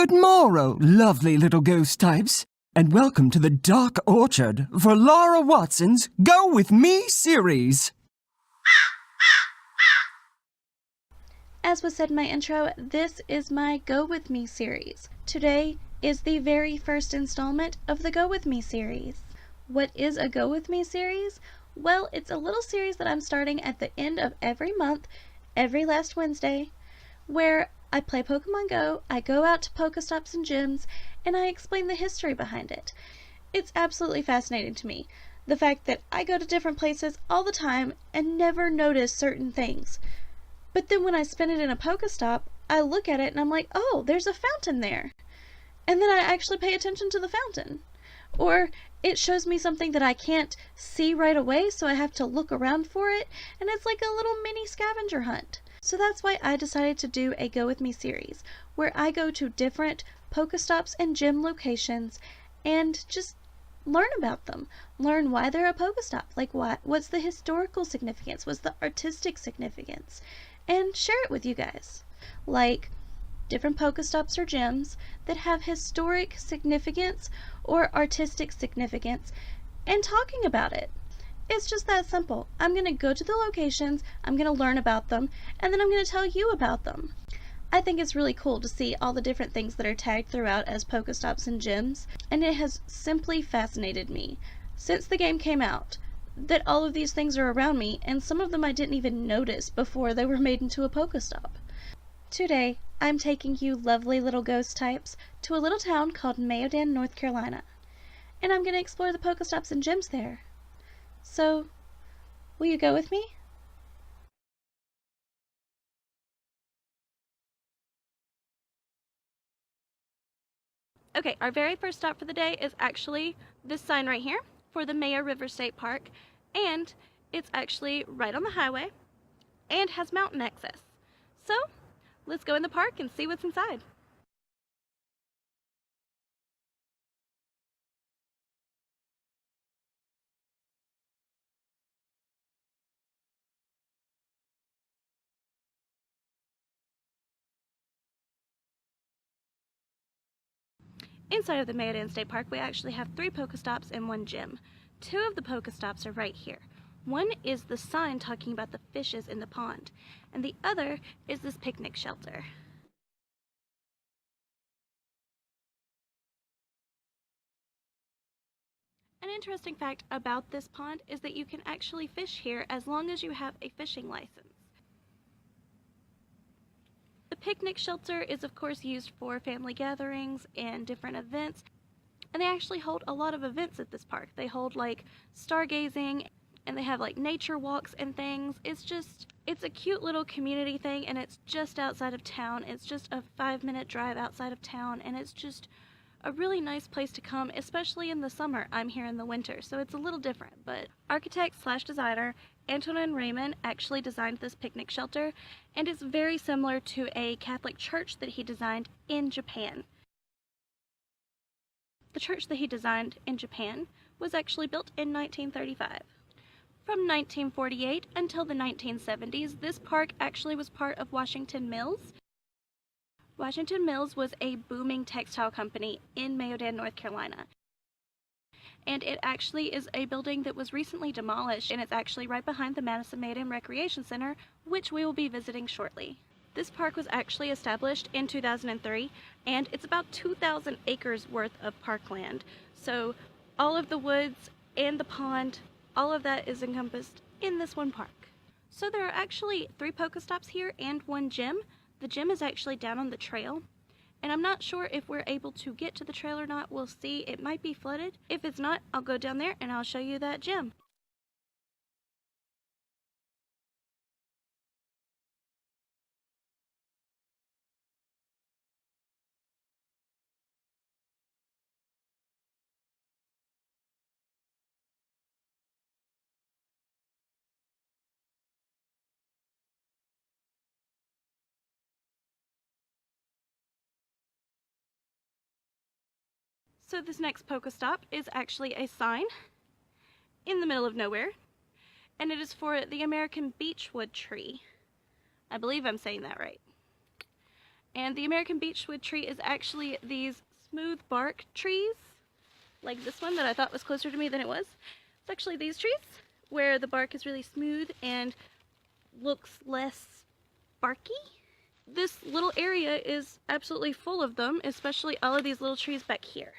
Good morrow, lovely little ghost types, and welcome to the Dark Orchard for Laura Watson's Go With Me series. As was said in my intro, this is my Go With Me series. Today is the very first installment of the Go With Me series. What is a Go With Me series? Well, it's a little series that I'm starting at the end of every month, every last Wednesday, where I play Pokemon Go, I go out to PokéStops and gyms, and I explain the history behind it. It's absolutely fascinating to me, the fact that I go to different places all the time and never notice certain things. But then when I spin it in a PokéStop, I look at it and I'm like, oh, there's a fountain there. And then I actually pay attention to the fountain. Or it shows me something that I can't see right away, so I have to look around for it, and it's like a little mini scavenger hunt. So that's why I decided to do a Go With Me series, where I go to different PokéStops and gym locations and just learn about them. Learn why they're a PokéStop, like what's the historical significance, what's the artistic significance, and share it with you guys. Like different PokéStops or gyms that have historic significance or artistic significance and talking about it. It's just that simple. I'm going to go to the locations, I'm going to learn about them, and then I'm going to tell you about them. I think it's really cool to see all the different things that are tagged throughout as PokéStops and gyms, and it has simply fascinated me since the game came out that all of these things are around me, and some of them I didn't even notice before they were made into a PokéStop. Today, I'm taking you lovely little ghost types to a little town called Mayodan, North Carolina, and I'm going to explore the PokéStops and gyms there. So, will you go with me? Okay, our very first stop for the day is actually this sign right here for the Mayo River State Park, and it's actually right on the highway and has mountain access. So, let's go in the park and see what's inside. Inside of the Mayodan State Park, we actually have 3 PokéStops and 1 gym. 2 of the PokéStops are right here. One is the sign talking about the fishes in the pond, and the other is this picnic shelter. An interesting fact about this pond is that you can actually fish here as long as you have a fishing license. The picnic shelter is of course used for family gatherings and different events, and they actually hold a lot of events at this park. They hold like stargazing, and they have like nature walks and things. It's a cute little community thing, and it's just outside of town. It's just a 5-minute drive outside of town, and it's just a really nice place to come, especially in the summer. I'm here in the winter, so it's a little different, but architect/designer Antonin Raymond actually designed this picnic shelter, and it's very similar to a Catholic church that he designed in Japan. The church that he designed in Japan was actually built in 1935. From 1948 until the 1970s, this park actually was part of Washington Mills. Washington Mills was a booming textile company in Mayodan, North Carolina. And it actually is a building that was recently demolished, and it's actually right behind the Madison-Mayodan Recreation Center, which we will be visiting shortly. This park was actually established in 2003, and it's about 2,000 acres worth of parkland. So all of the woods and the pond, all of that is encompassed in this one park. So there are actually 3 PokéStops here and 1 gym. The gym is actually down on the trail, and I'm not sure if we're able to get to the trail or not. We'll see. It might be flooded. If it's not, I'll go down there and I'll show you that gym. So this next PokéStop is actually a sign in the middle of nowhere, and it is for the American beechwood tree. I believe I'm saying that right. And the American beechwood tree is actually these smooth bark trees, like this one that I thought was closer to me than it was. It's actually these trees where the bark is really smooth and looks less barky. This little area is absolutely full of them, especially all of these little trees back here.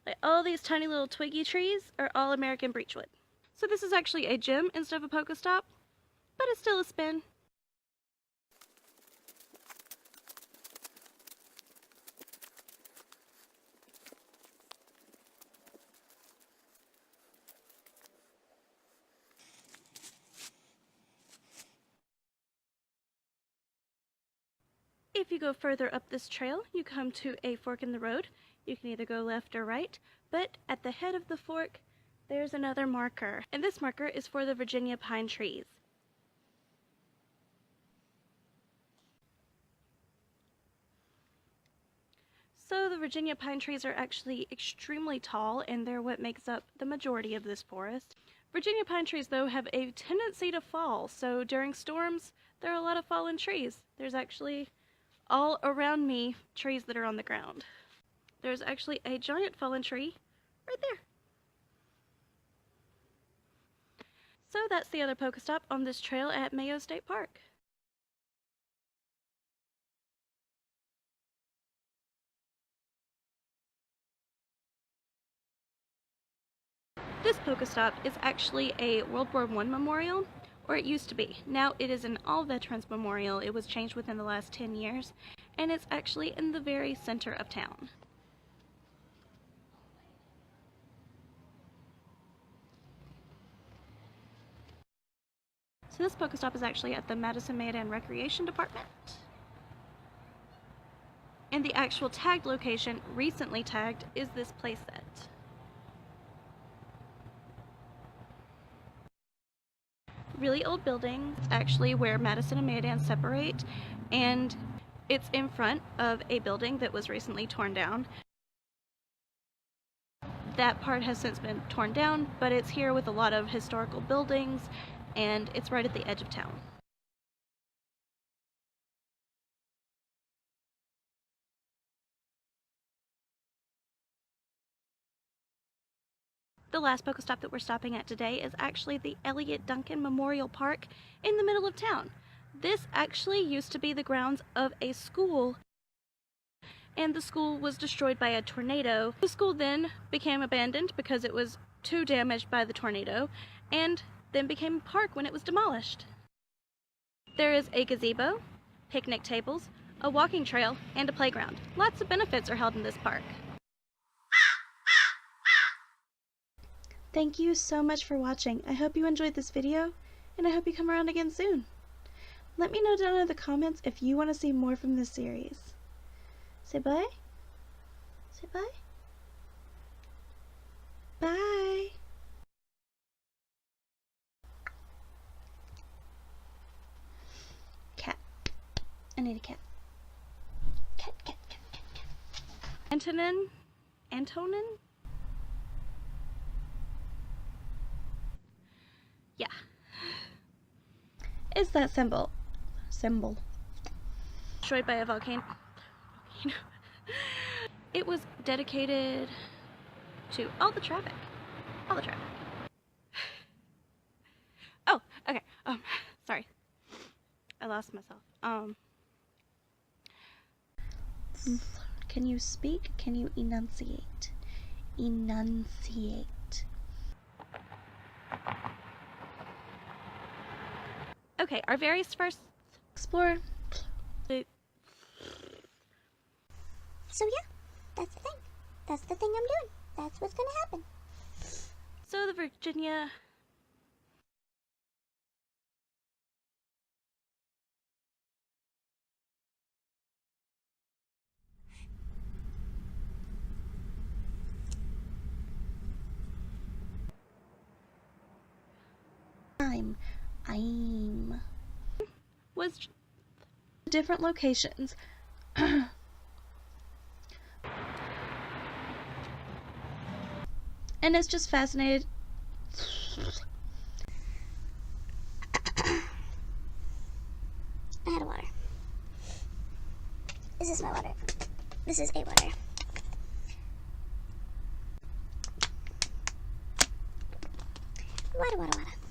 Like all these tiny little twiggy trees are all American beechwood. So this is actually a gym instead of a PokéStop, but it's still a spin. If you go further up this trail, you come to a fork in the road. You can either go left or right, but at the head of the fork, there's another marker, and this marker is for the Virginia pine trees. So the Virginia pine trees are actually extremely tall, and they're what makes up the majority of this forest. Virginia pine trees, though, have a tendency to fall, so during storms, there are a lot of fallen trees. There's actually, all around me, trees that are on the ground. There's actually a giant fallen tree right there. So that's the other PokéStop on this trail at Mayo State Park. This PokéStop is actually a World War I memorial, or it used to be. Now it is an all-veterans memorial. It was changed within the last 10 years, and it's actually in the very center of town. So this PokéStop is actually at the Madison Mayodan Recreation Department. And the actual tagged location, recently tagged, is this playset. Really old building, actually where Madison and Mayodan separate, and it's in front of a building that was recently torn down. That part has since been torn down, but it's here with a lot of historical buildings, and it's right at the edge of town. The last PokéStop that we're stopping at today is actually the Elliott Duncan Memorial Park in the middle of town. This actually used to be the grounds of a school, and the school was destroyed by a tornado. The school then became abandoned because it was too damaged by the tornado, and then became a park when it was demolished. There is a gazebo, picnic tables, a walking trail, and a playground. Lots of benefits are held in this park. Thank you so much for watching. I hope you enjoyed this video, and I hope you come around again soon. Let me know down in the comments if you want to see more from this series. Say bye. Say bye. Bye. Cat. I need a cat. Cat, cat, cat, cat, cat. Antonin? Yeah. Is that symbol? Destroyed by a volcano. It was dedicated to all the traffic. Oh, okay. Sorry. I lost myself. Can you speak? Can you enunciate? Enunciate. Okay, our very first explore. So yeah, that's the thing. That's the thing I'm doing. That's what's gonna happen. So the Virginia... I'm... was different locations. And it's just fascinated. I had water. Is this my water? This is a water. Water, water, water.